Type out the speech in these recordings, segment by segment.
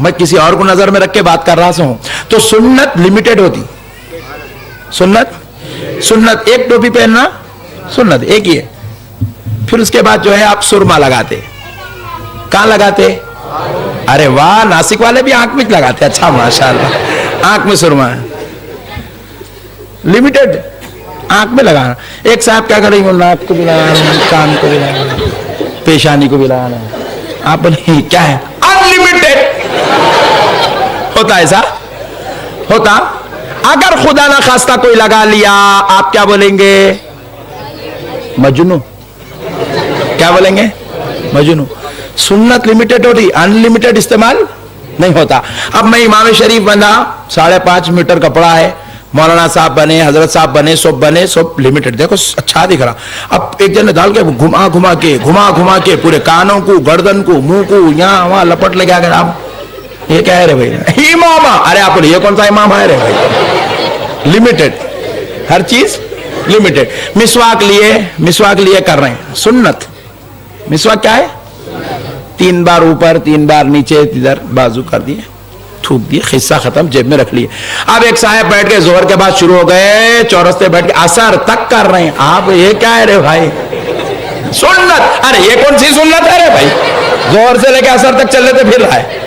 میں کسی اور کو نظر میں رکھ کے بات کر رہا ہوں. تو سنت لمیٹڈ ہوتی. سنت ایک ٹوپی پہننا سنت ایک ہی ہے. پھر اس کے بعد جو ہے آپ سرما لگاتے. کہاں لگاتے؟ ارے واہ، ناسک والے بھی آنکھ میں لگاتے. اچھا ماشاءاللہ، آنکھ میں سرما ہے لمیٹڈ، آنکھ میں لگانا. ایک صاحب کیا کریں گے، ناک کو بھی لگانا، کان کو بھی لگانا، پیشانی کو بھی لگانا. آپ بولیں کیا ہے؟ انلمیٹڈ ہوتا. ایسا ہوتا. اگر خدا نہ خواستہ کوئی لگا لیا، آپ کیا بولیں گے؟ مجنون. کیا بولیں گے؟ مجنون. سنت لمیٹڈ ہوتی، انلمیٹڈ استعمال نہیں ہوتا. اب میں امام شریف بنا، 5.5 میٹر کپڑا ہے، مولانا صاحب بنے، حضرت صاحب بنے، سب لمیٹڈ. دیکھو اچھا دکھ رہا. اب ایک جن ڈال کے گھما کے پورے کانوں کو، گردن کو، منہ کو یہاں وہاں لپٹ لے کے آگے. آپ یہ کیا ہے رے بھائی؟ امام. ارے آپ یہ کون سا امام ہے رے بھائی؟ لمیٹڈ، ہر چیز لمیٹڈ. مسواک لیے کر رہے ہیں سنت. مسواک کیا ہے؟ 3 بار اوپر، 3 بار نیچے، ادھر بازو کر دیے، تھوک دیے، قصہ ختم، جیب میں رکھ لیے. اب ایک صاحب بیٹھ کے زہر کے بعد شروع ہو گئے، چورستے بیٹھ کے اثر تک کر رہے ہیں. آپ یہ کیا ہے رے بھائی؟ سنت. ارے یہ کون سی سنت ہے رے بھائی؟ زہر سے لے کے اثر تک چل لیتے پھر رہا ہے.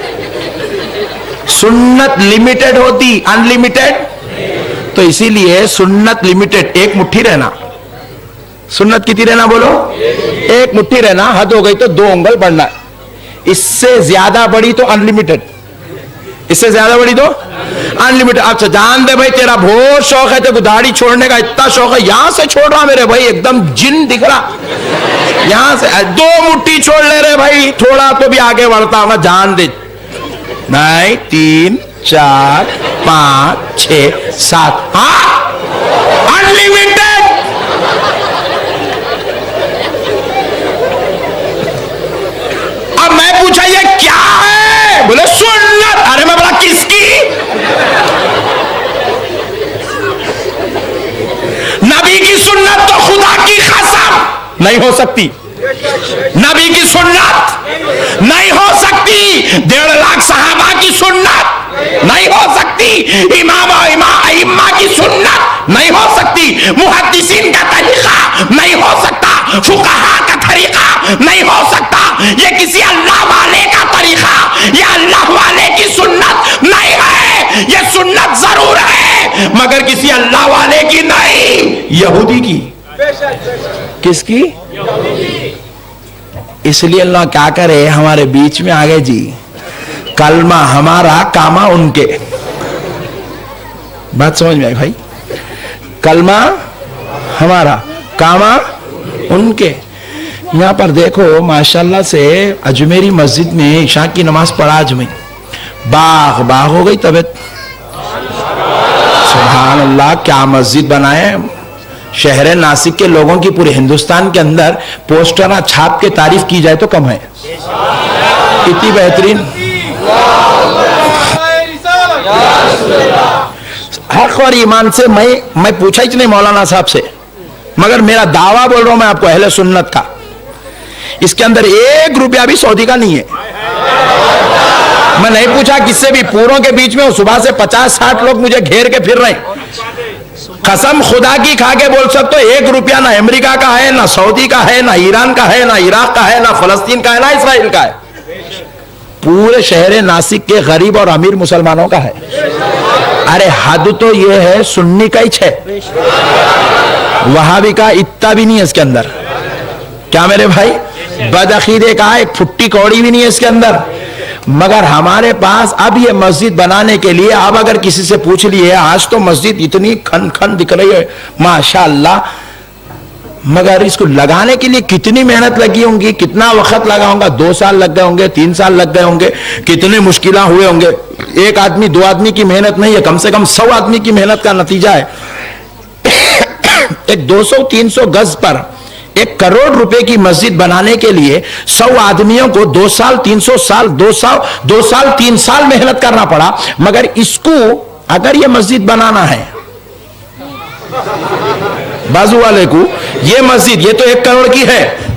سنت لمیٹڈ ہوتی، انلمیٹڈ. تو اسی لیے سنت لمیٹڈ، ایک مٹھی رہنا. سنت کتنی رہنا بولو؟ ایک مٹھی رہنا. حد ہو گئی تو 2 انگل بڑھنا. اس سے زیادہ بڑی تو انلمیٹڈ، اس سے زیادہ بڑی تو انلمیٹڈ. اچھا جان دے بھائی، تیرا بہت شوق ہے، تیرے کو داڑھی چھوڑنے کا اتنا شوق ہے، یہاں سے چھوڑ رہا میرے بھائی، ایک دم جن دکھ رہا. یہاں سے 2 مٹھی چھوڑ لے رہے بھائی، تھوڑا تو بھی آگے بڑھتا ہوگا. جان دے. نہیں، 3 4 5 6 7. ہاں انلمیٹڈ. اب میں پوچھا یہ کیا ہے؟ بولے سنت. ارے میں بولا کس کی؟ نبی کی سنت تو خدا کی قسم نہیں ہو سکتی. نبی کی سنت نہیں ہو سکتی. 1.5 لاکھ صحابہ کی سنت نہیں ہو سکتی. امام ائمہ کی سنت نہیں ہو سکتی. محدثین کا طریقہ نہیں ہو سکتا. فقہاء کا طریقہ نہیں ہو سکتا. یہ کسی اللہ والے کا طریقہ، یہ اللہ والے کی سنت نہیں ہے. یہ سنت ضرور ہے مگر کسی اللہ والے کی نہیں، یہودی کی. کس کی؟ اس لیے اللہ کیا کرے، ہمارے بیچ میں آگے جی، کلمہ ہمارا، کاما ان کے. بات سمجھ میں آئی بھائی؟ کلمہ ہمارا، کاما ان کے. یہاں پر دیکھو ماشاءاللہ سے اجمیری مسجد میں عشاء کی نماز پڑھا. آج میں باغ ہو گئی طبیعت. سبحان اللہ، کیا مسجد بنائے. شہر ناسک کے لوگوں کی پورے ہندوستان کے اندر پوسٹر چھاپ کے تعریف کی جائے تو کم ہے. اتنی بہترین. حق اور ایمان سے میں پوچھا ہی نہیں مولانا صاحب سے، مگر میرا دعویٰ بول رہا ہوں میں آپ کو اہل سنت کا، اس کے اندر 1 روپیہ بھی سعودی کا نہیں ہے. میں نہیں پوچھا کس سے بھی، پوروں کے بیچ میں صبح سے 50-60 لوگ مجھے گھیر کے پھر رہے ہیں. قسم خدا کی کھا کے بول سکتے ہو 1 روپیہ نہ امریکہ کا ہے، نہ سعودی کا ہے، نہ ایران کا ہے، نہ عراق کا ہے، نہ فلسطین کا ہے، نہ اسرائیل کا ہے. پورے شہر ناسک کے غریب اور امیر مسلمانوں کا ہے. ارے حد تو یہ ہے سنی کا ہی ہے، وہابی کا اتنا بھی نہیں ہے اس کے اندر. کیا میرے بھائی؟ بدعقیدے کا ایک پھٹی کوڑی بھی نہیں ہے اس کے اندر. مگر ہمارے پاس اب یہ مسجد بنانے کے لیے اب اگر کسی سے پوچھ لیے، آج تو مسجد اتنی کھن کھن دکھ رہی ہے ماشاءاللہ، مگر اس کو لگانے کے لیے کتنی محنت لگی ہوں گی، کتنا وقت لگا ہوگا. 2 سال لگ گئے ہوں گے، 3 سال لگ گئے ہوں گے، کتنے مشکلات ہوئے ہوں گے. 1 آدمی 2 آدمی کی محنت نہیں ہے، کم سے کم 100 آدمی کی محنت کا نتیجہ ہے. ایک 200-300 گز پر 1 کروڑ روپے کی مسجد بنانے کے لیے 100 آدمیوں کو 2 سال 300 سال 2 سال 3 سال محنت کرنا پڑا. مگر اس کو اگر یہ مسجد بنانا ہے، بازو والے کو یہ مسجد، یہ تو 1 کروڑ کی ہے،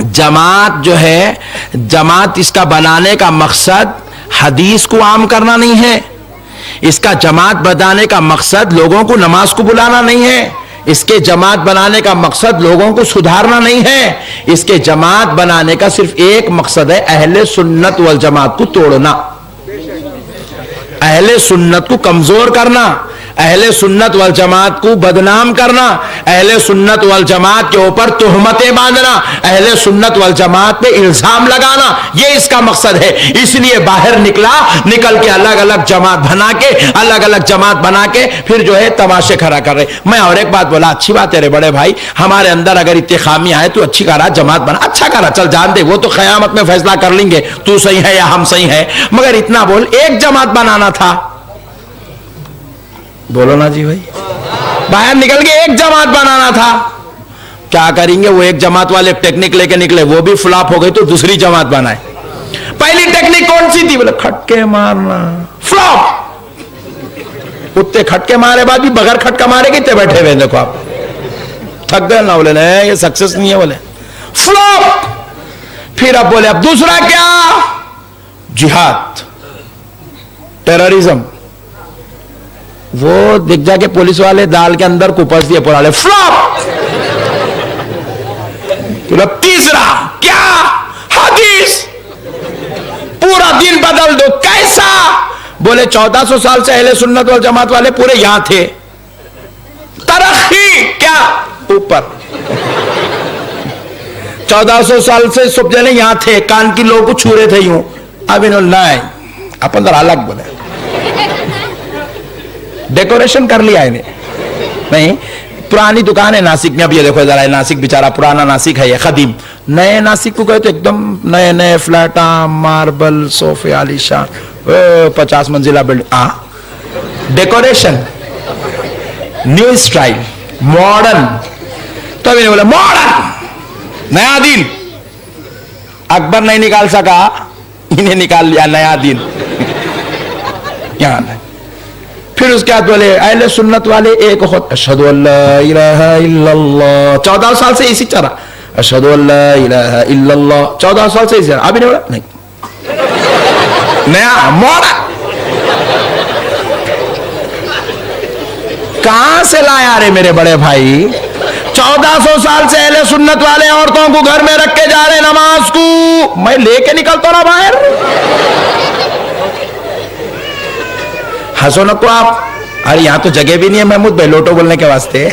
جماعت جو ہے، جماعت اس کا بنانے کا مقصد حدیث کو عام کرنا نہیں ہے، اس کا جماعت بنانے کا مقصد لوگوں کو نماز کو بلانا نہیں ہے، اس کے جماعت بنانے کا مقصد لوگوں کو سدھارنا نہیں ہے، اس کے جماعت بنانے کا صرف ایک مقصد ہے، اہل سنت والجماعت کو توڑنا، اہل سنت کو کمزور کرنا، اہل سنت والجماعت کو بدنام کرنا، اہل سنت والجماعت کے اوپر تہمتیں باندھنا، اہل سنت والجماعت پہ الزام لگانا، یہ اس کا مقصد ہے۔ اس لیے باہر نکل کے الگ الگ جماعت بنا کے پھر جو ہے تماشے کھڑا کر رہے۔ میں اور ایک بات بولا، اچھی بات ہے رے بڑے بھائی، ہمارے اندر اگر اتنی خامیاں ہیں تو اچھی کرا جماعت بنا، اچھا کرا، چل جان دے، وہ تو قیامت میں فیصلہ کر لیں گے تو صحیح ہے یا ہم صحیح ہے، مگر اتنا بول ایک جماعت بنانا تھا، بولو نا جی بھائی، باہر نکل کے ایک جماعت بنانا تھا۔ کیا کریں گے، وہ ایک جماعت والے ٹیکنک لے کے نکلے، وہ بھی فلاپ ہو گئی تو دوسری جماعت بنائے۔ پہلی ٹیکنک کون سی تھی؟ بولے کھٹکے مارنا، فلاپ۔ اتنے کھٹکے مارے بعد بھی بغیر کھٹکا مارے کتنے بیٹھے ہوئے، دیکھو آپ تھک گئے نا، بولے نہیں یہ سکسیس نہیں ہے، بولے فلاپ۔ پھر اب بولے اب دوسرا کیا؟ جہاد، ٹیررزم۔ وہ دیکھ جا کے پولیس والے دال کے اندر کپس دیے پڑا، فلاپ۔ تیسرا کیا؟ حدیث، پورا دین بدل دو۔ کیسا؟ بولے 1400 سال سے اہل سنت والجماعت والے پورے یہاں تھے، ترقی کیا؟ اوپر 1400 سال سے سب جنے یہاں تھے، کان کی لوگوں کو چھو رہے تھے یوں، اب انہوں نے اپن در الگ بولے، ڈیکوریشن کر لیا نہیں۔ پرانی دکان ہے ناسک میں، اب یہ دیکھو ذرا، ناسک بیچارہ پرانا ناسک ہے یہ قدیم، نئے ناسک کو گئے تو ایک دم نئے نئے فلیٹاں، ماربل، صوفے عالی شان، 50 منزلہ building, decoration new style, modern. تو ابھی نے بولا ماڈرن، نیا دین۔ اکبر نہیں نکال سکا، انہیں نکال لیا نیا دین یہاں۔ پھر اس کے بعد بولے اہل سنت والے ایک خود، اشہدو ان لا الہ الا اللہ، 14 سال سے اسی طرح، اشہدو ان لا الہ الا اللہ، 14 سال سے اسی طرح۔ ابھی نہیں بولا نہیں، نیا ماڈرن۔ کہاں سے لایا رے میرے بڑے بھائی؟ 1400 سال سے اہل سنت والے عورتوں کو گھر میں رکھ کے جا رہے نماز کو، میں لے کے نکلتا نا باہر، ہنسو نکو آپ، ارے یہاں تو جگہ بھی نہیں ہے محمود بھائی لوٹو بولنے کے واسطے،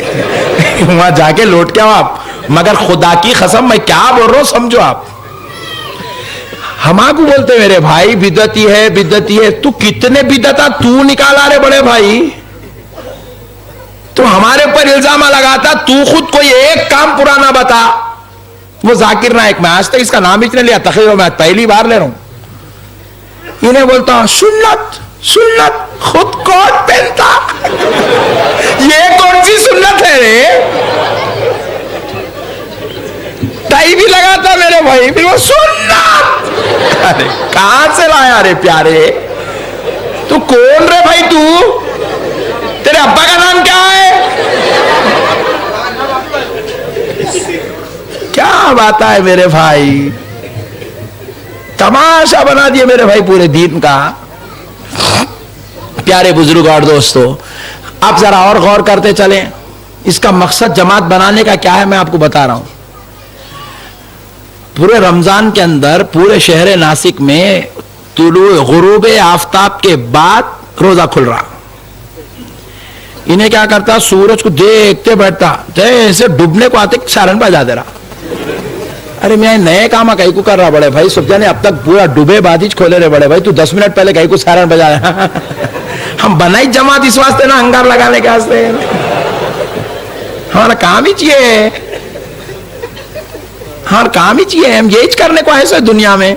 وہاں جا کے لوٹ کے آؤ آپ، مگر خدا کی قسم میں کیا بول رہا ہوں سمجھو آپ۔ ہما کو بولتے میرے بھائی بدعتی ہے بدعتی ہے، تو کتنے بدعتا تو نکالا رے بڑے بھائی، تو ہمارے اوپر الزام لگاتا، تو خود کوئی ایک کام پرانا بتا۔ وہ ذاکر نائک، میں آج تک اس کا نام ہی نہیں لیا، تقریبا میں پہلی بار لے رہا ہوں، انہیں بولتا ہوں سنت سنت، خود کوٹ پہنتا، یہ کون سی سنت ہے رے؟ ٹائی بھی لگاتا میرے بھائی، پھر وہ سنت، ارے کہاں سے لایا رے پیارے؟ تو کون رے بھائی تو؟ تیرے ابا کا نام کیا ہے؟ کیا بات ہے میرے بھائی، تماشا بنا دیے میرے بھائی پورے دین کا۔ پیارے بزرگ اور دوستو، اب ذرا اور غور کرتے چلیں، اس کا مقصد جماعت بنانے کا کیا ہے میں آپ کو بتا رہا ہوں۔ پورے رمضان کے اندر پورے شہر ناسک میں طلوع غروب آفتاب کے بعد روزہ کھل رہا، انہیں کیا کرتا، سورج کو دیکھتے بیٹھتا، جیسے ڈوبنے کو آتے سائرن بجا دے رہا۔ ارے میں نئے کام کہیں کو کر رہا بڑے بھائی، سب جانے اب تک پورا ڈوبے بادی کھولے رہے بڑے بھائی، تو 10 منٹ پہلے کہیں کو سائرن بجا رہا۔ ہم بنائی جماعت اس واسطے نا، ہنگار لگانے کے واسطے، ہمارا کام ہی چاہیے، ہمارا کام ہی چاہیے، ہم یہی کرنے کو ایسے دنیا میں،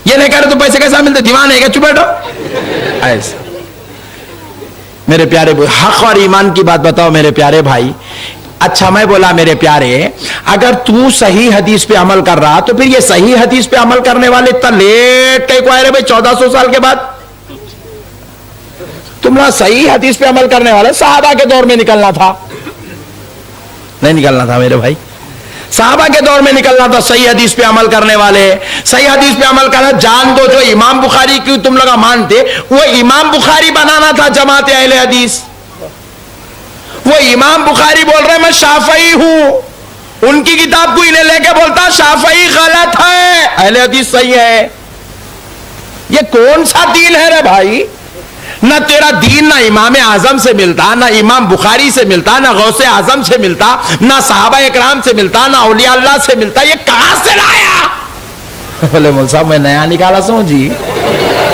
یہ نہیں کرے تو پیسے کیسا ملتے، دیوانے ہے کیا، چپ بیٹھو ایسا۔ میرے پیارے حق اور ایمان کی بات بتاؤ میرے پیارے بھائی۔ اچھا میں بولا میرے پیارے، اگر تو صحیح حدیث پہ عمل کر رہا تو پھر یہ صحیح حدیث پہ عمل کرنے والے اتنا لیٹ کہیں کو آئے رہے بھائی 1400 سال کے بعد؟ تمہارا صحیح حدیث پہ عمل کرنے والے صحابہ کے دور میں نکلنا تھا، نہیں نکلنا تھا میرے بھائی۔ صحابہ کے دور میں نکلنا تھا صحیح حدیث پہ عمل کرنے والے. صحیح حدیث پہ عمل کرنا. جان دو جو امام بخاری کی تم لوگ مانتے, وہ امام بخاری بنانا تھا جماعت اہل حدیث. وہ امام بخاری بول رہے میں شافعی ہوں, ان کی کتاب کو انہیں لے کے بولتا شافعی غلط ہے, اہل حدیث صحیح ہے. یہ کون سا دین ہے رے بھائی؟ نہ تیرا دین نہ امام اعظم سے ملتا, نہ امام بخاری سے ملتا, نہ غوث اعظم سے ملتا, نہ صحابہ اکرام سے ملتا, نہ اولیاء اللہ سے ملتا. یہ کہاں سے لایا؟ بولے مول صاحب میں نیا نکالا سوں جی.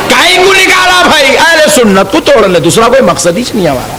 کہیں کو نکالا بھائی؟ اہل سنت کو توڑ لے, دوسرا کوئی مقصد ہی نہیں ہمارا.